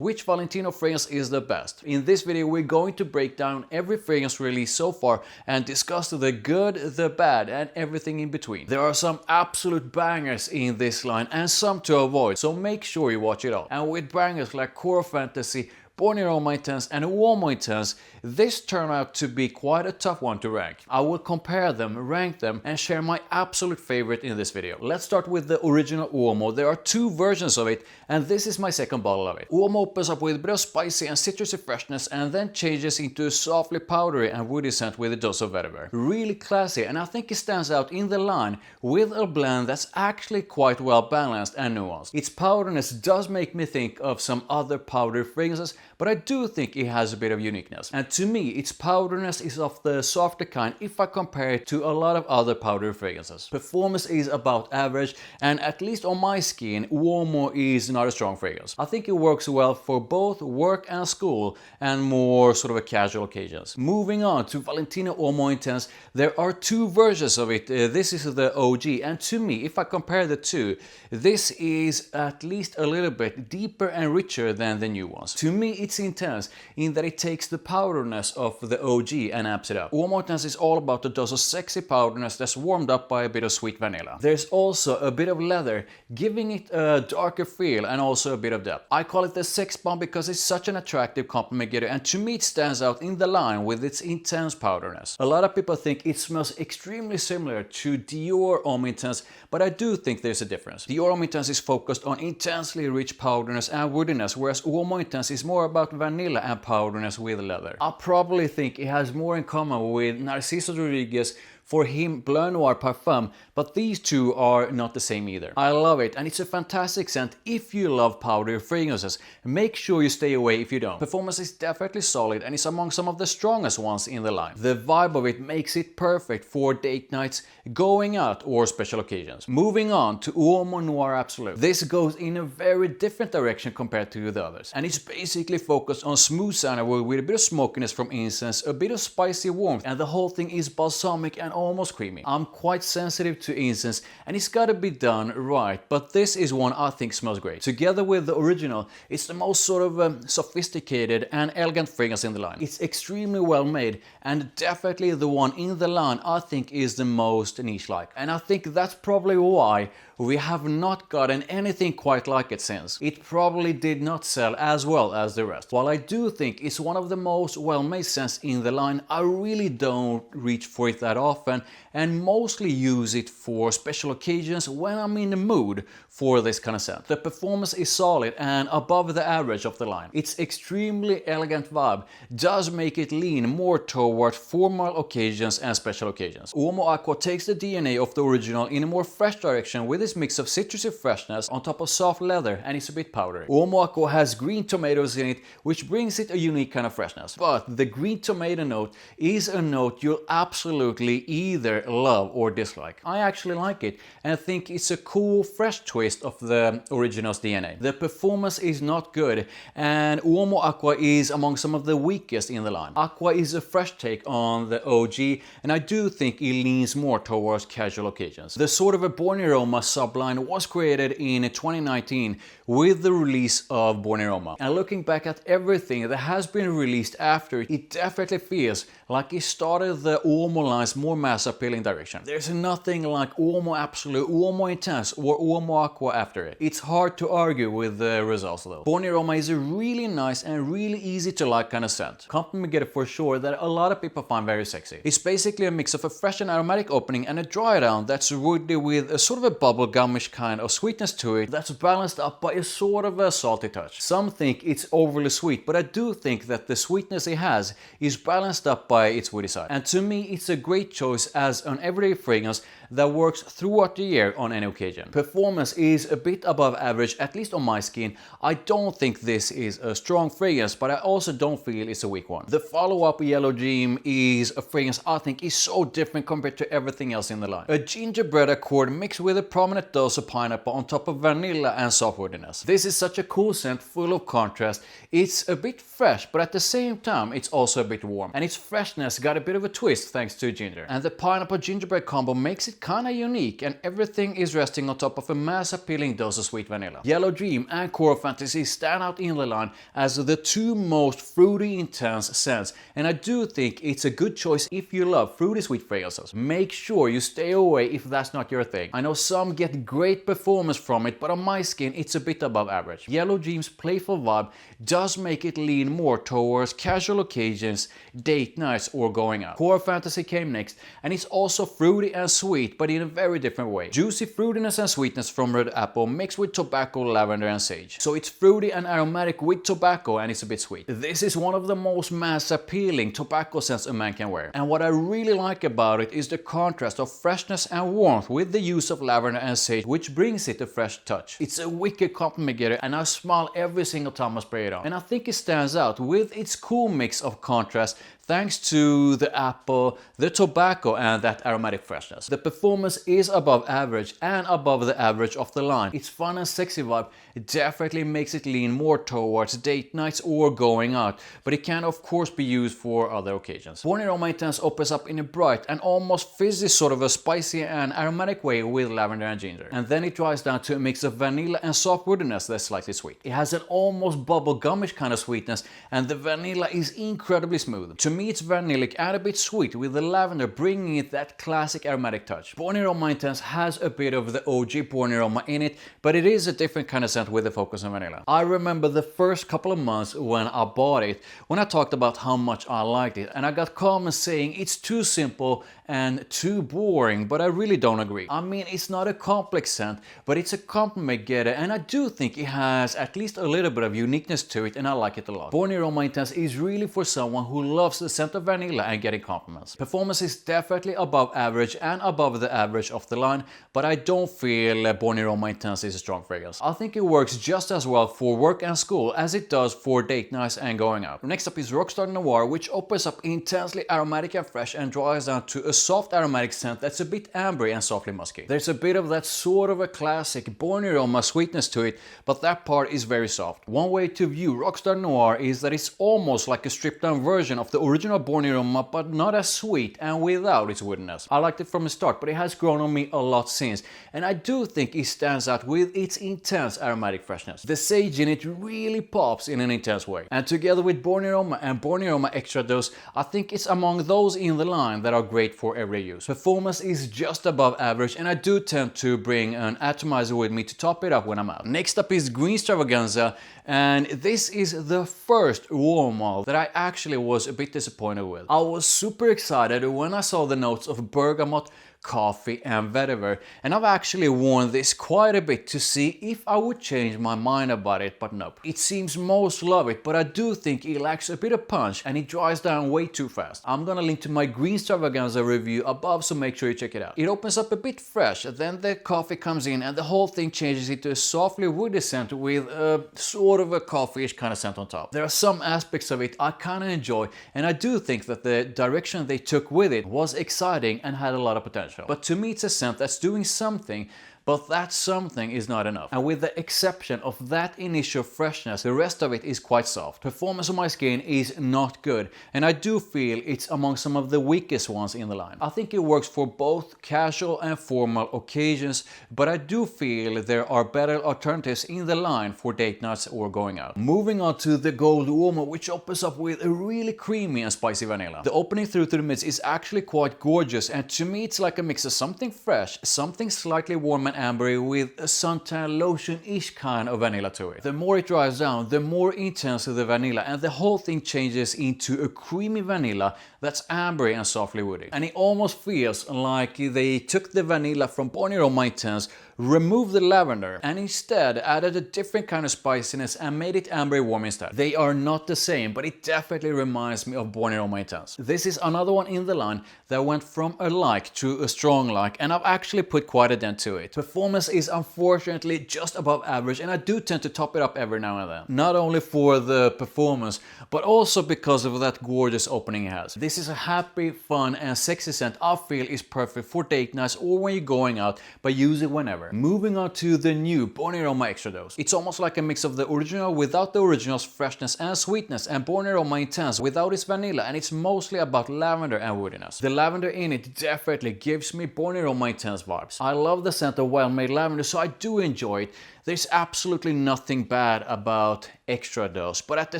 Which Valentino fragrance is the best? In this video we're going to break down every fragrance released so far and discuss the good, the bad and everything in between. There are some absolute bangers in this line and some to avoid, so make sure you watch it all. And with bangers like Core Fantasy, Born in Roma Intense and Uomo Intense, this turned out to be quite a tough one to rank. I will compare them, rank them and share my absolute favorite in this video. Let's start with the original Uomo. There are two versions of it and this is my second bottle of it. Uomo opens up with a bit of spicy and citrusy freshness and then changes into a softly powdery and woody scent with a dose of vetiver. Really classy, and I think it stands out in the line with a blend that's actually quite well balanced and nuanced. Its powderiness does make me think of some other powdery fragrances, but I do think it has a bit of uniqueness. And to me, its powderiness is of the softer kind if I compare it to a lot of other powdery fragrances. Performance is about average, and at least on my skin, Uomo is not a strong fragrance. I think it works well for both work and school and more sort of a casual occasions. Moving on to Valentino Uomo Intense, there are two versions of it. This is the OG, and to me, if I compare the two, this is at least a little bit deeper and richer than the new ones. To me, it's intense in that it takes the powderiness of the OG and amps it up. Uomo Intense is all about the dose of sexy powderiness that's warmed up by a bit of sweet vanilla. There's also a bit of leather, giving it a darker feel and also a bit of depth. I call it the sex bomb because it's such an attractive compliment getter, and to me it stands out in the line with its intense powderiness. A lot of people think it smells extremely similar to Dior Homme Intense, but I do think there's a difference. Dior Homme Intense is focused on intensely rich powderiness and woodiness, whereas Uomo Intense is more about vanilla and powderiness with leather. I probably think it has more in common with Narciso Rodriguez, for him Bleu Noir Parfum, but these two are not the same either. I love it, and it's a fantastic scent if you love powdery fragrances. Make sure you stay away if you don't. Performance is definitely solid and is among some of the strongest ones in the line. The vibe of it makes it perfect for date nights, going out or special occasions. Moving on to Uomo Noir Absolu. This goes in a very different direction compared to the others, and it's basically focused on smooth sandalwood with a bit of smokiness from incense, a bit of spicy warmth, and the whole thing is balsamic and almost creamy. I'm quite sensitive to incense and it's gotta be done right, but this is one I think smells great. Together with the original, it's the most sort of sophisticated and elegant fragrance in the line. It's extremely well made and definitely the one in the line I think is the most niche-like. And I think that's probably why we have not gotten anything quite like it since. It probably did not sell as well as the rest. While I do think it's one of the most well-made scents in the line, I really don't reach for it that often and mostly use it for special occasions when I'm in the mood for this kind of scent. The performance is solid and above the average of the line. Its extremely elegant vibe does make it lean more toward formal occasions and special occasions. Uomo Acqua takes the DNA of the original in a more fresh direction with its mix of citrusy freshness on top of soft leather, and it's a bit powdery. Uomo Acqua has green tomatoes in it, which brings it a unique kind of freshness. But the green tomato note is a note you'll absolutely either love or dislike. I actually like it and think it's a cool fresh twist of the original's DNA. The performance is not good and Uomo Acqua is among some of the weakest in the line. Acqua is a fresh take on the OG and I do think it leans more towards casual occasions. The sort of a Born in Roma subline was created in 2019 with the release of Born in Roma. And looking back at everything that has been released after, it definitely feels like it started the Uomo line's more mass appealing direction. There's nothing like Uomo Absolu, Uomo Intense or Uomo Acqua after it. It's hard to argue with the results though. Born in Roma is a really nice and really easy to like kind of scent. Compliment getter for sure that a lot of people find very sexy. It's basically a mix of a fresh and aromatic opening and a dry down that's woody with a sort of a bubblegumish kind of sweetness to it that's balanced up by a sort of a salty touch. Some think it's overly sweet, but I do think that the sweetness it has is balanced up by its woody side. And to me, it's a great choice as an everyday fragrance that works throughout the year on any occasion. Performance is a bit above average, at least on my skin. I don't think this is a strong fragrance, but I also don't feel it's a weak one. The follow-up Yellow Dream is a fragrance I think is so different compared to everything else in the line. A gingerbread accord mixed with a prominent dose of pineapple on top of vanilla and soft woodiness. This is such a cool scent full of contrast. It's a bit fresh, but at the same time it's also a bit warm. And its freshness got a bit of a twist thanks to ginger. And the pineapple gingerbread combo makes it kinda unique, and everything is resting on top of a mass appealing dose of sweet vanilla. Yellow Dream and Core Fantasy stand out in the line as the two most fruity intense scents, and I do think it's a good choice if you love fruity sweet fragrances. Make sure you stay away if that's not your thing. I know some get great performance from it, but on my skin it's a bit above average. Yellow Dream's playful vibe does make it lean more towards casual occasions, date nights or going out. Core Fantasy came next, and it's also fruity and sweet, but in a very different way. Juicy fruitiness and sweetness from red apple mixed with tobacco, lavender and sage. So it's fruity and aromatic with tobacco, and it's a bit sweet. This is one of the most mass appealing tobacco scents a man can wear. And what I really like about it is the contrast of freshness and warmth with the use of lavender and sage, which brings it a fresh touch. It's a wicked compliment getter, and I smile every single time I spray it on. And I think it stands out with its cool mix of contrast thanks to the apple, the tobacco and that aromatic freshness. The performance is above average and above the average of the line. Its fun and sexy vibe definitely makes it lean more towards date nights or going out, but it can of course be used for other occasions. Born in Roma Intense opens up in a bright and almost fizzy sort of a spicy and aromatic way with lavender and ginger. And then it dries down to a mix of vanilla and soft woodiness that's slightly sweet. It has an almost bubble gummish kind of sweetness, and the vanilla is incredibly smooth. To me it's vanillic and a bit sweet, with the lavender bringing it that classic aromatic touch. Born in Roma Intense has a bit of the OG Born in Roma in it, but it is a different kind of scent with a focus on vanilla. I remember the first couple of months when I bought it, when I talked about how much I liked it, and I got comments saying it's too simple and too boring, but I really don't agree. I mean, it's not a complex scent, but it's a compliment getter, and I do think it has at least a little bit of uniqueness to it, and I like it a lot. Born in Roma Intense is really for someone who loves the scent of vanilla and getting compliments. Performance is definitely above average and above the average of the line, but I don't feel Born in Roma Intense is a strong fragrance. I think it works just as well for work and school as it does for date nights and going out. Next up is Rockstud Noir, which opens up intensely aromatic and fresh and dries down to a soft aromatic scent that's a bit ambery and softly musky. There's a bit of that sort of a classic Born in Roma sweetness to it, but that part is very soft. One way to view Rockstud Noir is that it's almost like a stripped down version of the original Born in Roma, but not as sweet and without its woodiness. I liked it from the start, but it has grown on me a lot since, and I do think it stands out with its intense aromatic freshness. The sage in it really pops in an intense way, and together with Born in Roma and Born in Roma Extradose, I think it's among those in the line that are great for every use. Performance is just above average, and I do tend to bring an atomizer with me to top it up when I'm out. Next up is Green Stravaganza, and this is the first Uomo that I actually was a bit disappointed with. I was super excited when I saw the notes of bergamot, coffee and vetiver, and I've actually worn this quite a bit to see if I would change my mind about it, but nope. It seems most love it, but I do think it lacks a bit of punch and it dries down way too fast. I'm gonna link to my Green Stravaganza review above, so make sure you check it out. It opens up a bit fresh, then the coffee comes in and the whole thing changes into a softly woody scent with a sort of a coffee-ish kind of scent on top. There are some aspects of it I kinda enjoy, and I do think that the direction they took with it was exciting and had a lot of potential. But to me it's a scent that's doing something, but that something is not enough. And with the exception of that initial freshness, the rest of it is quite soft. Performance on my skin is not good, and I do feel it's among some of the weakest ones in the line. I think it works for both casual and formal occasions, but I do feel there are better alternatives in the line for date nights or going out. Moving on to the Gold Uomo, which opens up with a really creamy and spicy vanilla. The opening through to the mids is actually quite gorgeous, and to me it's like a mix of something fresh, something slightly warm and ambery with a suntan lotion-ish kind of vanilla to it. The more it dries down, the more intense the vanilla, and the whole thing changes into a creamy vanilla that's ambery and softly woody. And it almost feels like they took the vanilla from Born in Roma Intense, removed the lavender, and instead added a different kind of spiciness and made it ambery warm instead. They are not the same, but it definitely reminds me of Born in Roma Intense. This is another one in the line that went from a like to a strong like, and I've actually put quite a dent to it. Performance is unfortunately just above average, and I do tend to top it up every now and then. Not only for the performance, but also because of that gorgeous opening it has. This is a happy, fun and sexy scent I feel is perfect for date nights or when you're going out, but use it whenever. Noir. Moving on to the new Born in Roma Extradose. It's almost like a mix of the original without the original's freshness and sweetness, and Born in Roma Intense without its vanilla, and it's mostly about lavender and woodiness. The lavender in it definitely gives me Born in Roma Intense vibes. I love the scent of well-made lavender, so I do enjoy it. There's absolutely nothing bad about Extradose, but at the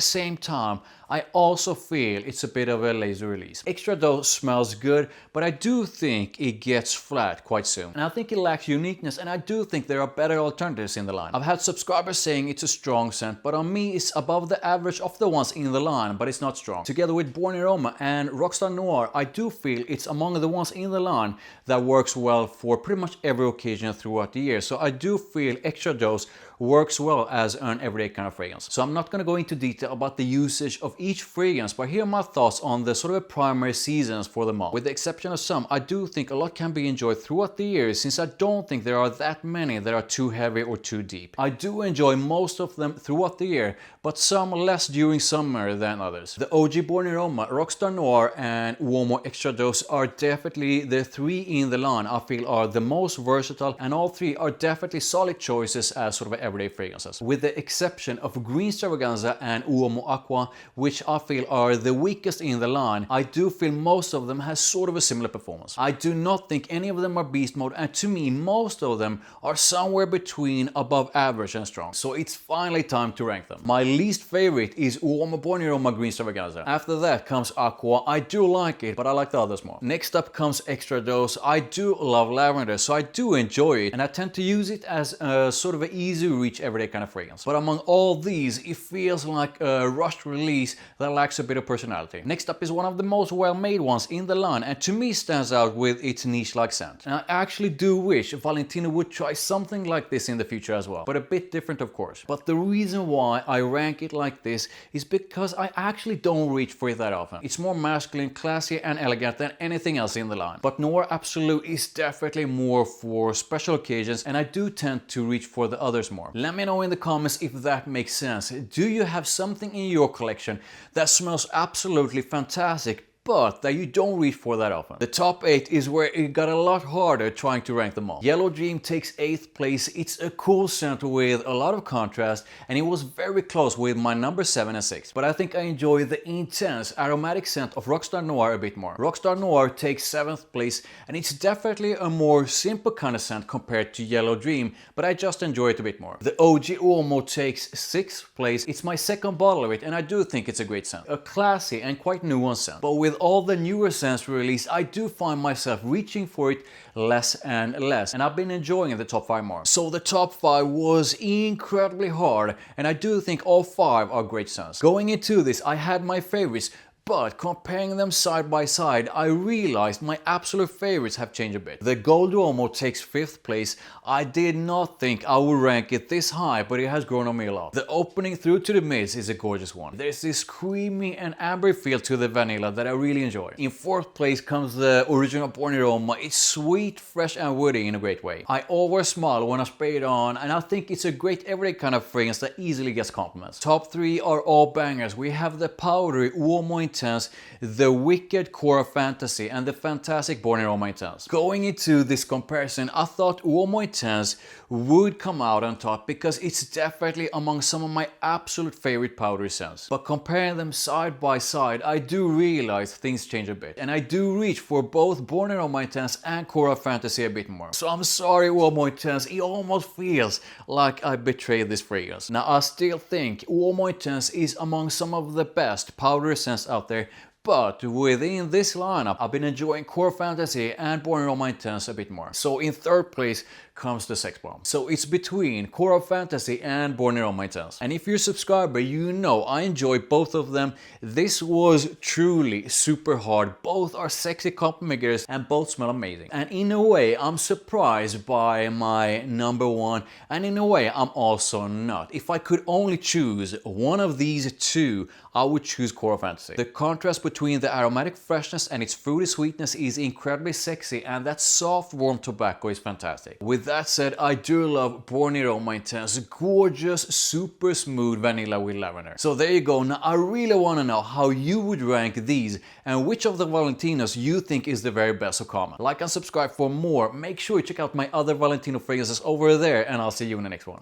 same time, I also feel it's a bit of a lazy release. Extradose smells good, but I do think it gets flat quite soon. And I think it lacks uniqueness, and I do think there are better alternatives in the line. I've had subscribers saying it's a strong scent, but on me it's above the average of the ones in the line, but it's not strong. Together with Born in Roma and Rockstud Noir, I do feel it's among the ones in the line that works well for pretty much every occasion throughout the year. So I do feel Extradose works well as an everyday kind of fragrance. So I'm not going to go into detail about the usage of each fragrance, but here are my thoughts on the sort of primary seasons for them all. With the exception of some, I do think a lot can be enjoyed throughout the year, since I don't think there are that many that are too heavy or too deep. I do enjoy most of them throughout the year, but some less during summer than others. The OG Born in Roma, Rockstud Noir and Uomo Extradose are definitely the three in the line I feel are the most versatile, and all three are definitely solid choices as sort of everyday fragrances. With the exception of Green Stravaganza and Uomo Acqua, which I feel are the weakest in the line, I do feel most of them has sort of a similar performance. I do not think any of them are beast mode, and to me most of them are somewhere between above average and strong. So it's finally time to rank them. My least favorite is Uomo Born in Roma Green Stravaganza. After that comes Acqua. I do like it, but I like the others more. Next up comes Extradose. I do love lavender, so I do enjoy it, and I tend to use it as a sort of an easy reach everyday kind of fragrance. But among all these, it feels like a rushed release that lacks a bit of personality. Next up is one of the most well-made ones in the line, and to me stands out with its niche-like scent. And I actually do wish Valentino would try something like this in the future as well, but a bit different of course. But the reason why I rank it like this is because I actually don't reach for it that often. It's more masculine, classy and elegant than anything else in the line. But Noir Absolu is definitely more for special occasions, and I do tend to reach for the others more. Let me know in the comments if that makes sense. Do you have something in your collection that smells absolutely fantastic, but that you don't reach for that often? The top 8 is where it got a lot harder trying to rank them all. Yellow Dream takes 8th place. It's a cool scent with a lot of contrast, and it was very close with my number 7 and 6. But I think I enjoy the intense aromatic scent of Rockstud Noir a bit more. Rockstud Noir takes 7th place, and it's definitely a more simple kind of scent compared to Yellow Dream, but I just enjoy it a bit more. The OG Uomo takes 6th place. It's my second bottle of it, and I do think it's a great scent. A classy and quite nuanced scent. But with all the newer scents released, I do find myself reaching for it less and less, and I've been enjoying the top 5 more. So the top 5 was incredibly hard, and I do think all 5 are great scents. Going into this, I had my favorites, but comparing them side by side, I realized my absolute favorites have changed a bit. The Gold Uomo takes 5th place. I did not think I would rank it this high, but it has grown on me a lot. The opening through to the mids is a gorgeous one. There's this creamy and amber feel to the vanilla that I really enjoy. In 4th place comes the original Born in Roma. It's sweet, fresh and woody in a great way. I always smile when I spray it on, and I think it's a great everyday kind of fragrance that easily gets compliments. Top 3 are all bangers. We have the powdery Uomo Intense, the wicked Core Fantasy, and the fantastic Born in Roma Intense. Going into this comparison, I thought Uomo Intense would come out on top because it's definitely among some of my absolute favorite powdery scents. But comparing them side by side, I do realize things change a bit, and I do reach for both Born in Roma Intense and Core Fantasy a bit more. So I'm sorry Uomo Intense, it almost feels like I betrayed this fragrance. Now I still think Uomo Intense is among some of the best powdery scents out there, but within this lineup, I've been enjoying Core Fantasy and Born in Roma Intense a bit more. So in 3rd place comes the Sex Bomb. So it's between Core Fantasy and Born in Roma Intense. And if you're a subscriber, you know I enjoy both of them. This was truly super hard. Both are sexy compliment makers and both smell amazing. And in a way, I'm surprised by my number 1, and in a way, I'm also not. If I could only choose one of these 2, I would choose Core Fantasy. The contrast between the aromatic freshness and its fruity sweetness is incredibly sexy, and that soft warm tobacco is fantastic. With That said, I do love Born in Roma Intense, gorgeous, super smooth vanilla with lavender. So there you go. Now I really want to know how you would rank these and which of the Valentinos you think is the very best, so comment. Like and subscribe for more. Make sure you check out my other Valentino fragrances over there, and I'll see you in the next one.